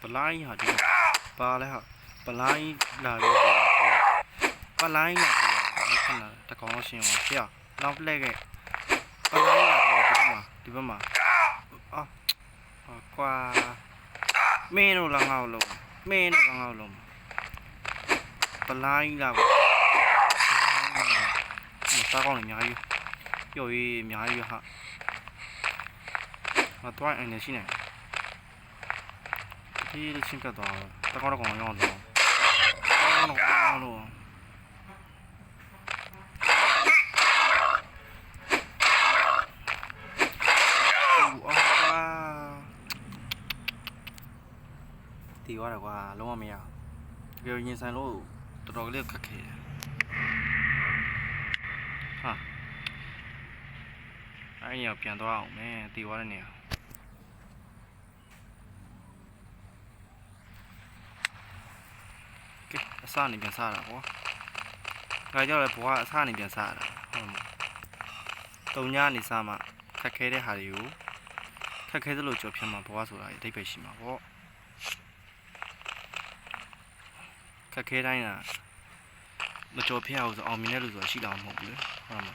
ပလိုင်းဟာဒီပါလဲဟာပလိုင်းလာလို့ပလိုင်းလာလို့ခဏတကောင်လို့ရှင်းအောင်ဖေနောက်လှည့်ခဲ့ပလိုင်းလာလို့ဒီဘက်မှာအော်ကွာမင်းတို့လည်းငါ့ကိုလုံးမင်းတို့လည်းငါ့ကိုလုံးပလိုင်းလာဘူးစားကောင်းနေအများကြီးပြောရေးအများကြီးဟာငါတော့အနေရှိနေဒီချင်းကတော့တကောင်းကောင်ရောင်းတော့အော်လို့တီသွားတယ်ကွာလုံးဝမရတကယ်ရင်ဆိုင်လို့တော်တော်လေးခက်ခဲတယ်ဟာအဲ့ညပြန်သွားအောင်မယ်တီသွားတဲ့နေရာကဲအစနေပြန်စားတာကွာဒါကြောင့်လည်းဘွားအစနေပြန်စားတာဟုတ်မှာတုံညနေစားမှခက်ခဲတဲ့ဟာတွေကိုခက်ခဲသလိုကြော်ဖြတ်မှာဘွားဆိုတာအဓိပ္ပာယ်ရှိမှာပေါ့ခက်ခဲတိုင်းကမကြော်ဖြတ်အောင်ဆိုအောင်မြင်တဲ့လူဆိုတာရှိတာမဟုတ်ဘူးလေဟုတ်မှာ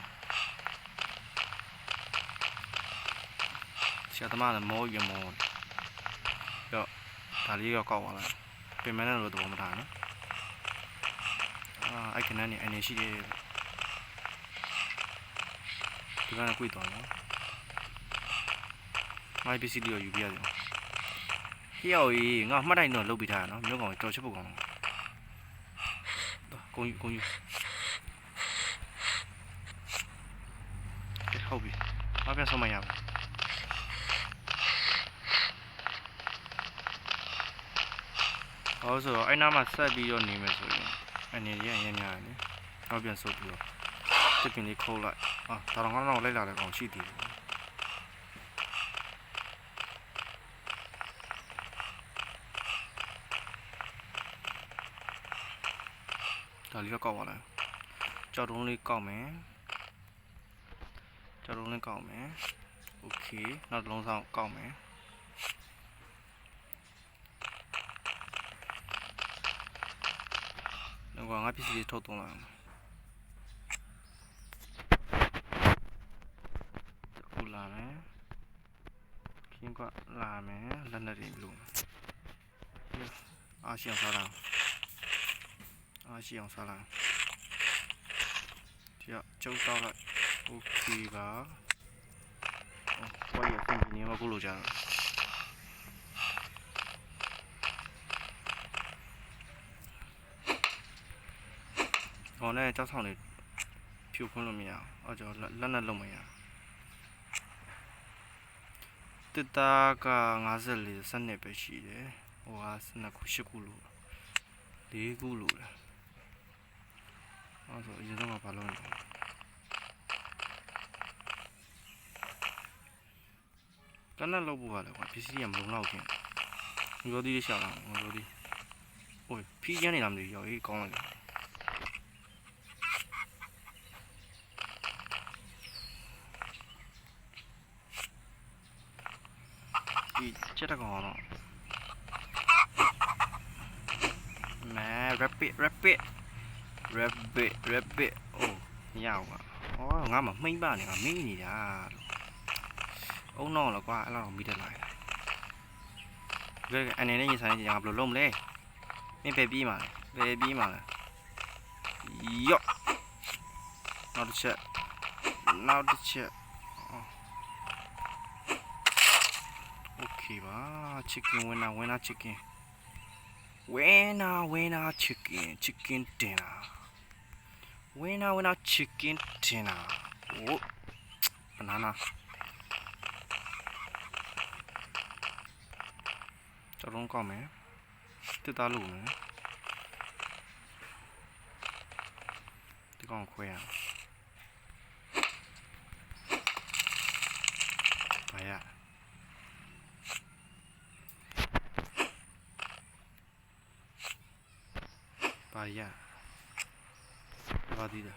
ဆရာသမားလည်းမောရမောရောဒါလေးရောကောက်သွားလိုက်ပြင်မနဲ့လို့တော့မထားနော်အဲ့ခဏနေအနေရှိတယ်ဒီကနေ့ကြွေးသွားနော်မိုင်းပစ္စည်းတွေယူပြရတယ်ဟိယောကြီးငါမှတ်တိုင်းတော့လုပ်ပြီးထားရနော်မျိုးကောင်ကြော်ချစ်ဖို့ကောင်းကုန်ယူဟုတ်ပြီဘာပြန်ဆုံးမရဘူးဟောဆိုတော့အဲ့နားမှာဆက်ပြီးတော့နေမယ်ဆိုရင်အနေရရများတယ်နောက်ပြန်ဆုပ်ပြီးတော့တစ်ပင်လေးခိုးလိုက်ဒါတော့ငါတော့လိုက်လာတဲ့ကောင်ရှိသေးတယ်ဒါလေးတော့ကောက်ပါလားကြောက်တုံးလေးကောက်မယ်โอเคနောက်တစ်လုံးဆောင်ကောက်မယ်တော့ငါပစ္စည်းလေးထုတ်သုံးလာခုလာမယ်ခင်းကလာမယ်လက်နဲ့တွေလို့အားရှိအောင်စားလာဒီကျုပ်တော့လိုက်โอเคပါဘာရအဆင်ပြေနေမှာကိုလိုကြတော့ဟောနဲ့ကြောက်ဆောင်နေဖြူခွန်းလို့မရအောင်ကျွန်တော်လက်နဲ့လုံးမရတစ်တာက54စနစ်ပဲရှိတယ်ဟိုက12ခု8ခုလို့4ခုလို့လဲအဲ့ဆိုအရင်ဆုံးကဘာလုပ်လဲတနက်လောက်ဖို့ကလည်းကွာပစ္စည်းကမလုံလောက်ခင်မျိုးသီးလေးရှာလာမျိုးသီးဟိုဖီးကျန်းနေလားမသိဘူးရောအေးကောင်းလိုက်ဒီချက်တော့ကောင်းတော့မဲ rapid အိုးမရဘူးကွာဟောငါမှမှိမ့်ပါနေငါမေးနေတာအုံတော့ကွာအဲ့လောက်မိတက်လာတယ်ကဲအနေနဲ့ရင်ဆိုင်နေကြငါဘယ်လိုလုပ်မလဲမင်းပဲပြေးမှာယော့နောက်တစ်ချက်โอเคပါ chicken winner chicken chicken dinner winner chicken dinner โอ้ bananaကျွန်တော်ကောက်မယ်တစ်သားလို့မယ်ဒီကောင်ခွဲရဘာရဘာဒီဒါ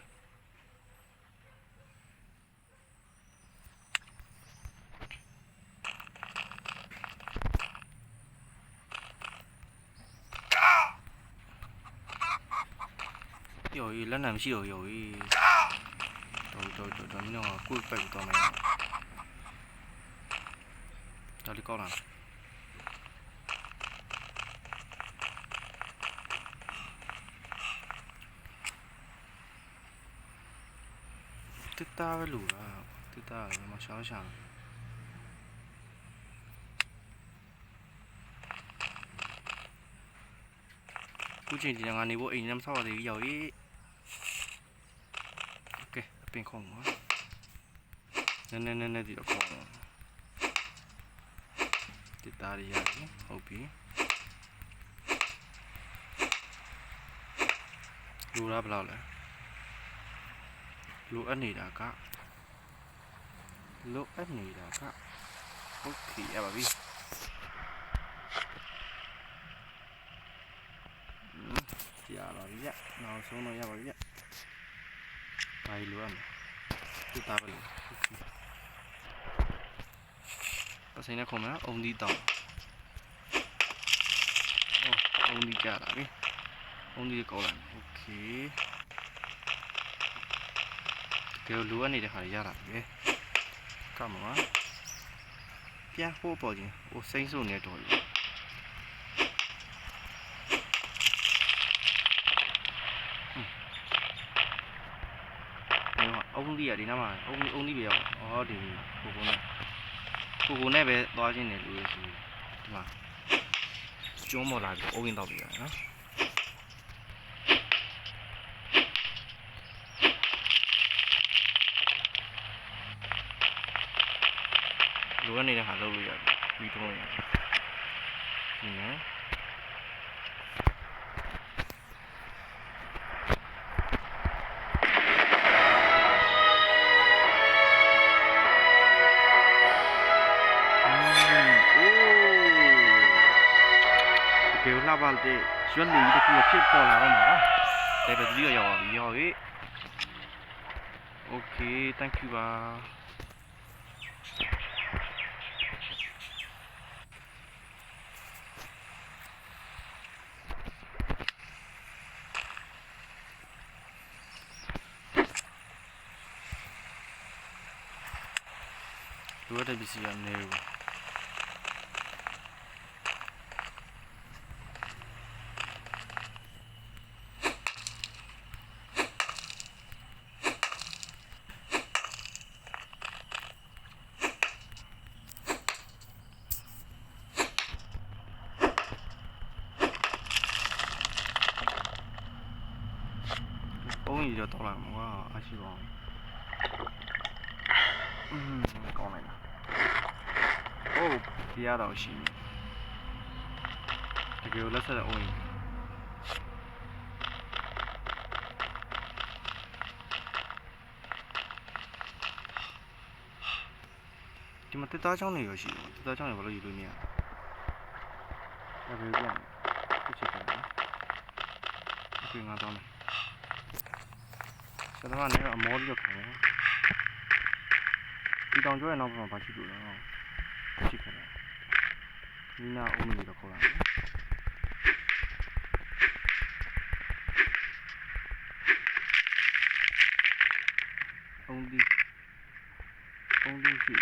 有一冷男是有一，那种贵百多没有，这里高了。这大个路了，这大了，我想想。估计这两年我一年少的有一。OK， 变空啊，那这个空，这大的呀，好比，路拉不拉嘞？路安尼的个，路安尼的个 ，OK 啊，爸比，呀，爸比呀，那我说那呀，爸比呀，大路安，这大不了。把谁那空了？ông đi tàu. Ông đi chả lại đi. Ông đi cầu lại. Ok. Kêu lúa này để hỏi ra lại đi. Cầm á. Pia hô bỏ gì? Ô xanh số này rồi. Ông đi ở đi nào mà? Ông đi về à? Thì cô này. Cô này về đó trên này lúa gì? Mà. Chúng mà lại ô in tàu bị rồi. Lúa này là hạt lâu rồi, vì thôi. Nhớ. Kêu la vào để chuẩn bị được cái chiếc bò là mà. Đây là video rồi. Ok, thank you ba. Lúa đây bị gì ăn nêu. Ôi giờ tao làm quá ai xí rồi. Con này nè. Ô, bia đâu xí. Kêu là sao ôi. Nhưng mà tới trong này rồi xí, tới trong này vào đâu gì luôn nè. Cái về cái chỉ cần. Ok ngon to này. Cái đó này là món được này. Đi đón chỗ này nó còn phải chịu được không? Chịu cái này. Đi nào ôm mình được không? Ông đi chịu.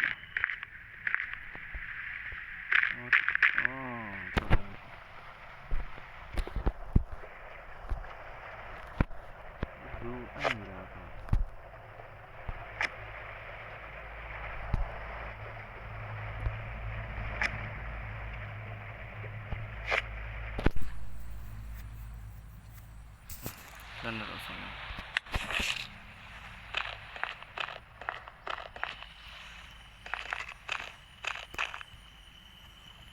Anh là dan